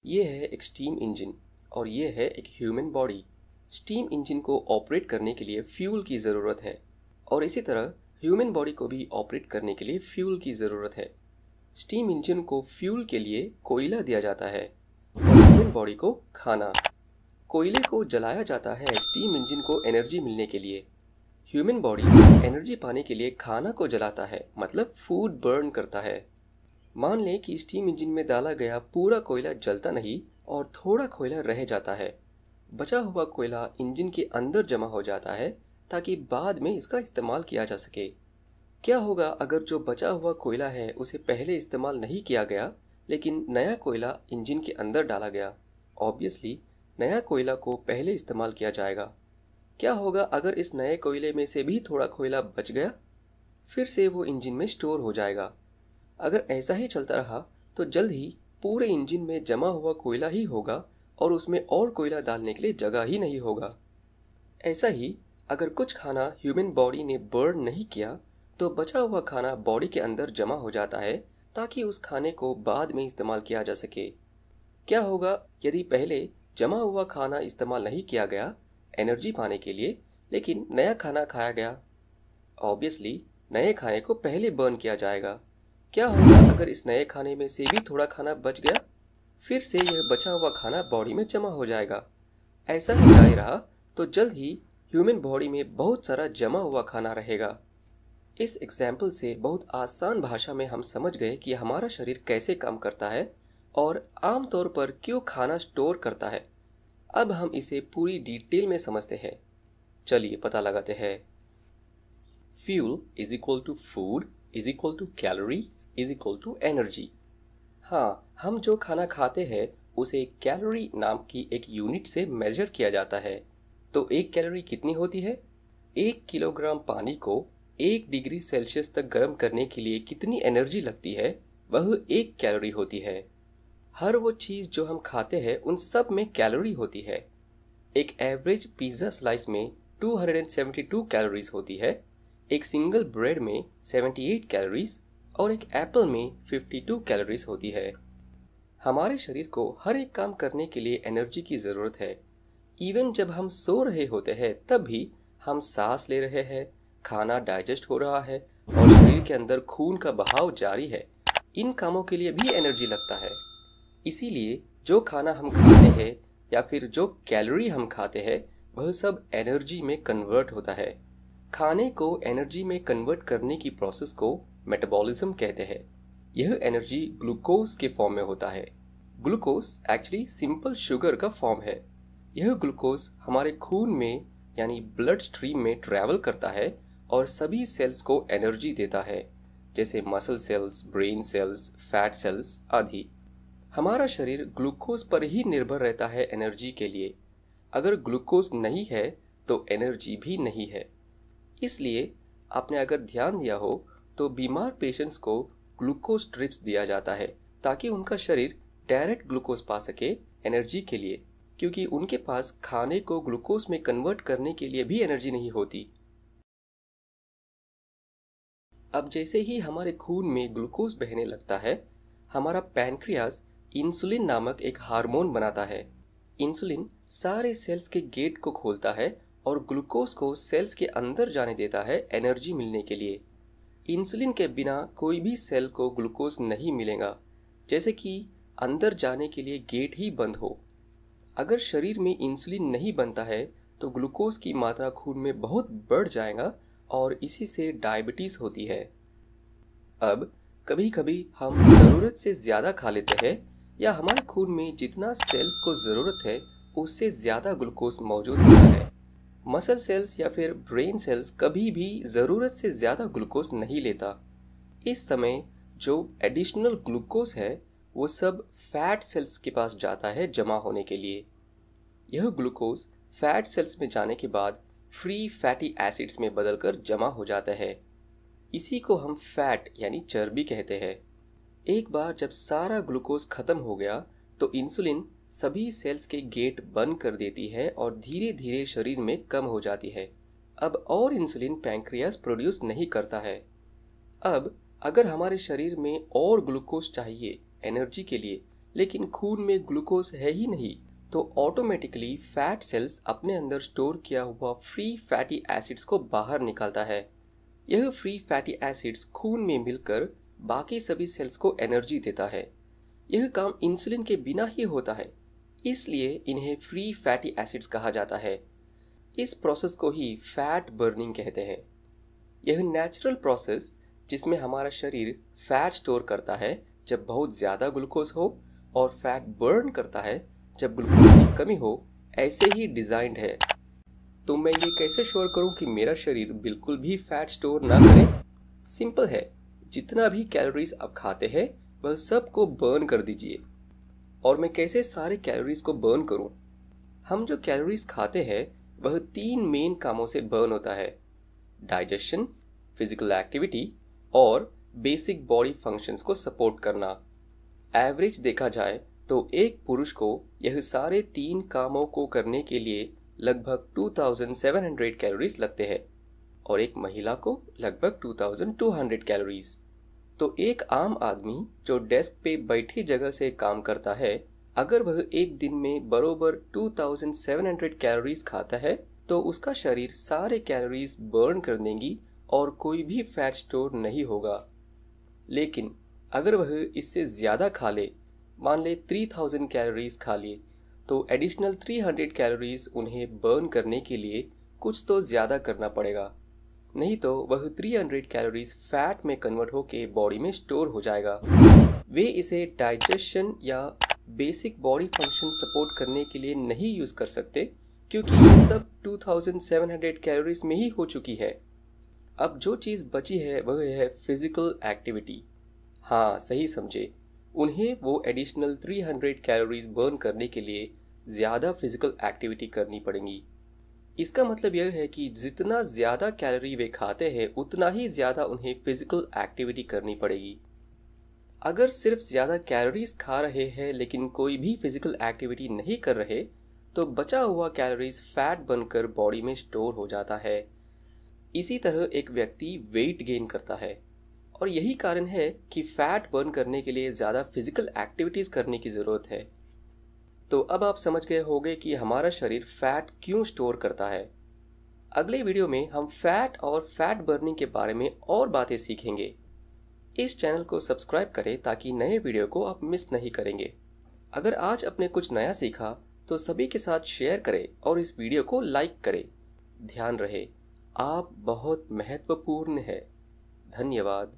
ये है एक स्टीम इंजन और ये है एक ह्यूमन बॉडी। स्टीम इंजन को ऑपरेट करने के लिए फ्यूल की ज़रूरत है और इसी तरह ह्यूमन बॉडी को भी ऑपरेट करने के लिए फ्यूल की ज़रूरत है। स्टीम इंजन को फ्यूल के लिए कोयला दिया जाता है और ह्यूमन बॉडी को खाना। कोयले को जलाया जाता है स्टीम इंजन को एनर्जी मिलने के लिए। ह्यूमन बॉडी एनर्जी पाने के लिए खाना को जलाता है, मतलब फूड बर्न करता है। मान लें कि स्टीम इंजन में डाला गया पूरा कोयला जलता नहीं और थोड़ा कोयला रह जाता है। बचा हुआ कोयला इंजन के अंदर जमा हो जाता है ताकि बाद में इसका इस्तेमाल किया जा सके। क्या होगा अगर जो बचा हुआ कोयला है उसे पहले इस्तेमाल नहीं किया गया लेकिन नया कोयला इंजन के अंदर डाला गया? ऑब्वियसली नया कोयला को पहले इस्तेमाल किया जाएगा। क्या होगा अगर इस नए कोयले में से भी थोड़ा कोयला बच गया? फिर से वो इंजन में स्टोर हो जाएगा। अगर ऐसा ही चलता रहा तो जल्द ही पूरे इंजन में जमा हुआ कोयला ही होगा और उसमें और कोयला डालने के लिए जगह ही नहीं होगा। ऐसा ही अगर कुछ खाना ह्यूमन बॉडी ने बर्न नहीं किया तो बचा हुआ खाना बॉडी के अंदर जमा हो जाता है ताकि उस खाने को बाद में इस्तेमाल किया जा सके। क्या होगा यदि पहले जमा हुआ खाना इस्तेमाल नहीं किया गया एनर्जी पाने के लिए, लेकिन नया खाना खाया गया? ऑब्वियसली नए खाने को पहले बर्न किया जाएगा। क्या होगा अगर इस नए खाने में से भी थोड़ा खाना बच गया? फिर से यह बचा हुआ खाना बॉडी में जमा हो जाएगा। ऐसा ही जारी रहा तो जल्द ही ह्यूमन बॉडी में बहुत सारा जमा हुआ खाना रहेगा। इस एग्जाम्पल से बहुत आसान भाषा में हम समझ गए कि हमारा शरीर कैसे काम करता है और आमतौर पर क्यों खाना स्टोर करता है। अब हम इसे पूरी डिटेल में समझते हैं। चलिए पता लगाते हैं। Fuel is equal to food is equal to calories is equal to energy. हाँ, हम जो खाना खाते हैं उसे कैलोरी नाम की एक यूनिट से मेजर किया जाता है। तो एक कैलोरी कितनी होती है? 1 किलोग्राम पानी को 1 डिग्री सेल्सियस तक गर्म करने के लिए कितनी एनर्जी लगती है वह 1 कैलोरी होती है। हर वो चीज़ जो हम खाते हैं उन सब में कैलोरी होती है। एक एवरेज पिज़्ज़ा स्लाइस में 272 कैलोरीज होती है, एक सिंगल ब्रेड में 78 कैलोरीज और एक एप्पल में 52 कैलोरीज होती है। हमारे शरीर को हर एक काम करने के लिए एनर्जी की ज़रूरत है। इवन जब हम सो रहे होते हैं तब भी हम सांस ले रहे हैं, खाना डाइजेस्ट हो रहा है और शरीर के अंदर खून का बहाव जारी है। इन कामों के लिए भी एनर्जी लगता है। इसीलिए जो खाना हम खाते हैं या फिर जो कैलोरी हम खाते हैं वह सब एनर्जी में कन्वर्ट होता है। खाने को एनर्जी में कन्वर्ट करने की प्रोसेस को मेटाबॉलिज्म कहते हैं। यह एनर्जी ग्लूकोज के फॉर्म में होता है। ग्लूकोज एक्चुअली सिंपल शुगर का फॉर्म है। यह ग्लूकोज हमारे खून में यानी ब्लड स्ट्रीम में ट्रैवल करता है और सभी सेल्स को एनर्जी देता है, जैसे muscle cells, brain cells, fat cells आदि। हमारा शरीर ग्लूकोज पर ही निर्भर रहता है एनर्जी के लिए। अगर ग्लूकोज नहीं है तो एनर्जी भी नहीं है। इसलिए आपने अगर ध्यान दिया हो तो बीमार पेशेंट्स को ग्लूकोज ड्रिप्स दिया जाता है ताकि उनका शरीर डायरेक्ट ग्लूकोज पा सके एनर्जी के लिए, क्योंकि उनके पास खाने को ग्लूकोज में कन्वर्ट करने के लिए भी एनर्जी नहीं होती। अब जैसे ही हमारे खून में ग्लूकोज बहने लगता है, हमारा पैनक्रियाज इंसुलिन नामक एक हार्मोन बनाता है। इंसुलिन सारे सेल्स के गेट को खोलता है और ग्लूकोज को सेल्स के अंदर जाने देता है एनर्जी मिलने के लिए। इंसुलिन के बिना कोई भी सेल को ग्लूकोज नहीं मिलेगा, जैसे कि अंदर जाने के लिए गेट ही बंद हो। अगर शरीर में इंसुलिन नहीं बनता है तो ग्लूकोज की मात्रा खून में बहुत बढ़ जाएगा और इसी से डायबिटीज़ होती है। अब कभी कभी हम ज़रूरत से ज़्यादा खा लेते हैं या हमारे खून में जितना सेल्स को ज़रूरत है उससे ज़्यादा ग्लूकोज मौजूद होता है। मसल सेल्स या फिर ब्रेन सेल्स कभी भी ज़रूरत से ज़्यादा ग्लूकोज नहीं लेता। इस समय जो एडिशनल ग्लूकोज है वो सब फैट सेल्स के पास जाता है जमा होने के लिए। यह ग्लूकोज फैट सेल्स में जाने के बाद फ्री फैटी एसिड्स में बदलकर जमा हो जाता है। इसी को हम फैट यानी चर्बी कहते हैं। एक बार जब सारा ग्लूकोज खत्म हो गया तो इंसुलिन सभी सेल्स के गेट बंद कर देती है और धीरे धीरे शरीर में कम हो जाती है। अब और इंसुलिन पैंक्रियास प्रोड्यूस नहीं करता है। अब अगर हमारे शरीर में और ग्लूकोज चाहिए एनर्जी के लिए लेकिन खून में ग्लूकोज है ही नहीं, तो ऑटोमेटिकली फैट सेल्स अपने अंदर स्टोर किया हुआ फ्री फैटी एसिड्स को बाहर निकालता है। यह फ्री फैटी एसिड्स खून में मिलकर बाकी सभी सेल्स को एनर्जी देता है। यह काम इंसुलिन के बिना ही होता है, इसलिए इन्हें फ्री फैटी एसिड्स कहा जाता है। इस प्रोसेस को ही फैट बर्निंग कहते हैं। यह नेचुरल प्रोसेस जिसमें हमारा शरीर फैट स्टोर करता है जब बहुत ज़्यादा ग्लूकोज हो और फैट बर्न करता है जब ग्लूकोज की कमी हो, ऐसे ही डिज़ाइंड है। तो मैं ये कैसे श्योर करूं कि मेरा शरीर बिल्कुल भी फैट स्टोर ना करे? सिंपल है, जितना भी कैलोरीज आप खाते हैं वह सब को बर्न कर दीजिए। और मैं कैसे सारे कैलोरीज को बर्न करूं? हम जो कैलोरीज खाते हैं वह 3 मेन कामों से बर्न होता है: डाइजेशन, फिजिकल एक्टिविटी और बेसिक बॉडी फंक्शंस को सपोर्ट करना। एवरेज देखा जाए तो एक पुरुष को यह सारे 3 कामों को करने के लिए लगभग 2700 कैलोरीज लगते हैं और एक महिला को लगभग 2200 कैलोरीज। तो एक आम आदमी जो डेस्क पे बैठी जगह से काम करता है, अगर वह एक दिन में बरोबर 2700 कैलोरीज खाता है तो उसका शरीर सारे कैलोरीज बर्न कर देंगी और कोई भी फैट स्टोर नहीं होगा। लेकिन अगर वह इससे ज़्यादा खा ले, मान ले 3000 कैलोरीज खा लिए, तो एडिशनल 300 कैलोरीज उन्हें बर्न करने के लिए कुछ तो ज़्यादा करना पड़ेगा, नहीं तो वह 300 कैलोरीज फैट में कन्वर्ट होकर बॉडी में स्टोर हो जाएगा। वे इसे डाइजेशन या बेसिक बॉडी फंक्शन सपोर्ट करने के लिए नहीं यूज़ कर सकते, क्योंकि ये सब 2700 कैलोरीज में ही हो चुकी है। अब जो चीज़ बची है वह है फिजिकल एक्टिविटी। हाँ, सही समझे, उन्हें वो एडिशनल 300 कैलोरीज बर्न करने के लिए ज़्यादा फिजिकल एक्टिविटी करनी पड़ेंगी। इसका मतलब यह है कि जितना ज़्यादा कैलोरी वे खाते हैं उतना ही ज़्यादा उन्हें फिजिकल एक्टिविटी करनी पड़ेगी। अगर सिर्फ ज़्यादा कैलोरीज खा रहे हैं लेकिन कोई भी फिजिकल एक्टिविटी नहीं कर रहे, तो बचा हुआ कैलोरीज फैट बनकर बॉडी में स्टोर हो जाता है। इसी तरह एक व्यक्ति वेट गेन करता है और यही कारण है कि फैट बर्न करने के लिए ज़्यादा फिजिकल एक्टिविटीज़ करने की ज़रूरत है। तो अब आप समझ गए होंगे कि हमारा शरीर फैट क्यों स्टोर करता है। अगले वीडियो में हम फैट और फैट बर्निंग के बारे में और बातें सीखेंगे। इस चैनल को सब्सक्राइब करें ताकि नए वीडियो को आप मिस नहीं करेंगे। अगर आज आपने कुछ नया सीखा तो सभी के साथ शेयर करें और इस वीडियो को लाइक करें। ध्यान रहे, आप बहुत महत्वपूर्ण हैं। धन्यवाद।